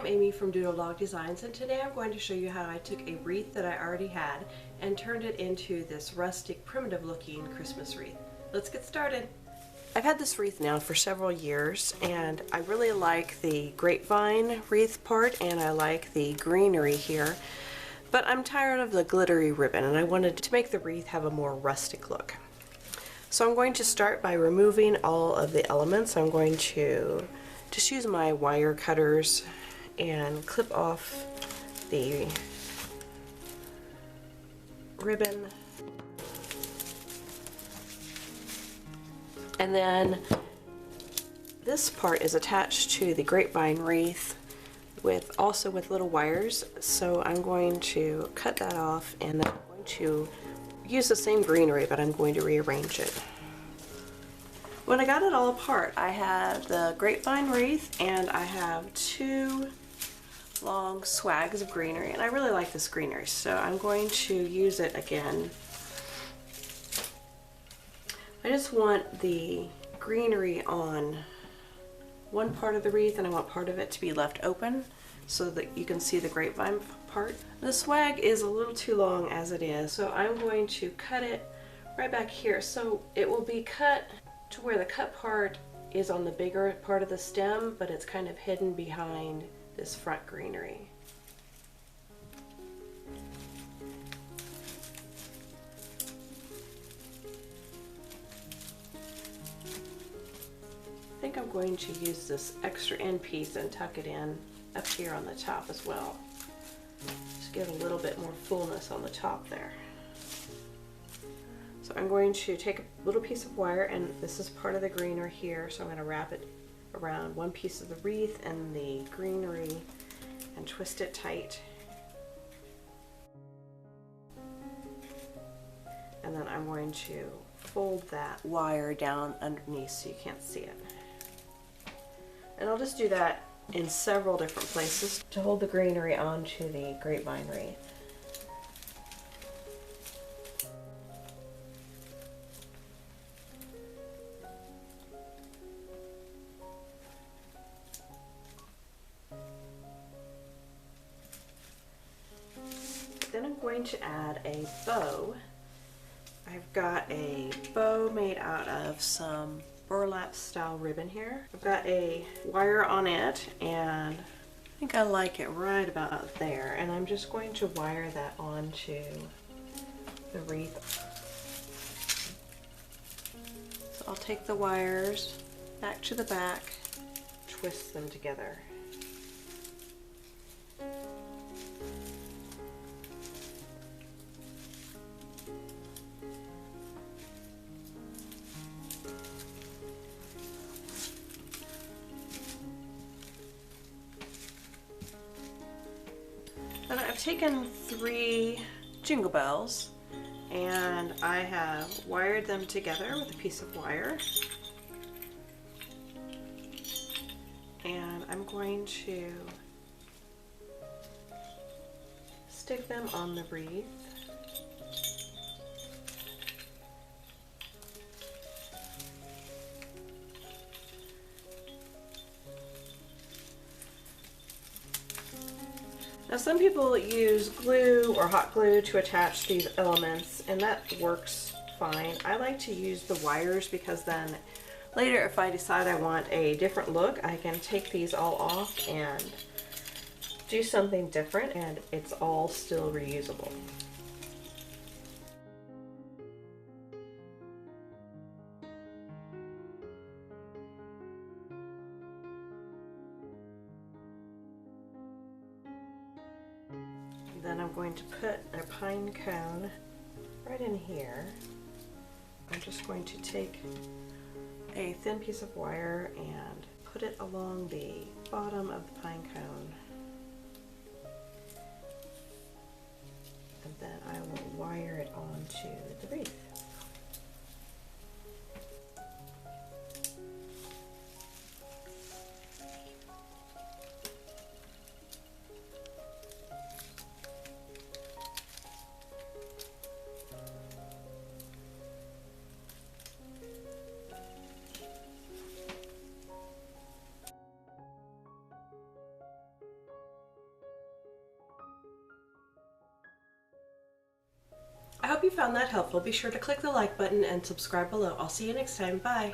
I'm Amy from Doodle Dog Designs, and today I'm going to show you how I took a wreath that I already had and turned it into this rustic, primitive looking Christmas wreath. Let's get started. I've had this wreath now for several years, and I really like the grapevine wreath part and I like the greenery here, but I'm tired of the glittery ribbon and I wanted to make the wreath have a more rustic look. So I'm going to start by removing all of the elements. I'm going to just use my wire cutters and clip off the ribbon. And then this part is attached to the grapevine wreath also with little wires. So I'm going to cut that off, and then I'm going to use the same greenery, but I'm going to rearrange it. When I got it all apart, I had the grapevine wreath and I have two long swags of greenery, and I really like this greenery, so I'm going to use it again. I just want the greenery on one part of the wreath, and I want part of it to be left open so that you can see the grapevine part. The swag is a little too long as it is, so I'm going to cut it right back here. So it will be cut to where the cut part is on the bigger part of the stem, but it's kind of hidden behind this front greenery. I think I'm going to use this extra end piece and tuck it in up here on the top as well. Just give a little bit more fullness on the top there. So I'm going to take a little piece of wire, and this is part of the greenery here, so I'm going to wrap it around one piece of the wreath and the greenery and twist it tight. And then I'm going to fold that wire down underneath so you can't see it. And I'll just do that in several different places to hold the greenery onto the grapevine wreath. Then I'm going to add a bow. I've got a bow made out of some burlap style ribbon here. I've got a wire on it, and I think I like it right about there, and I'm just going to wire that onto the wreath. So I'll take the wires back to the back, twist them together. And I've taken 3 jingle bells and I have wired them together with a piece of wire. And I'm going to stick them on the wreath. Now some people use glue or hot glue to attach these elements, and that works fine. I like to use the wires because then later if I decide I want a different look, I can take these all off and do something different, and it's all still reusable. Then I'm going to put a pine cone right in here. I'm just going to take a thin piece of wire and put it along the bottom of the pine cone. And then I will wire it onto the wreath. hope you found that helpful. Be sure to click the like button and subscribe below. I'll see you next time. Bye!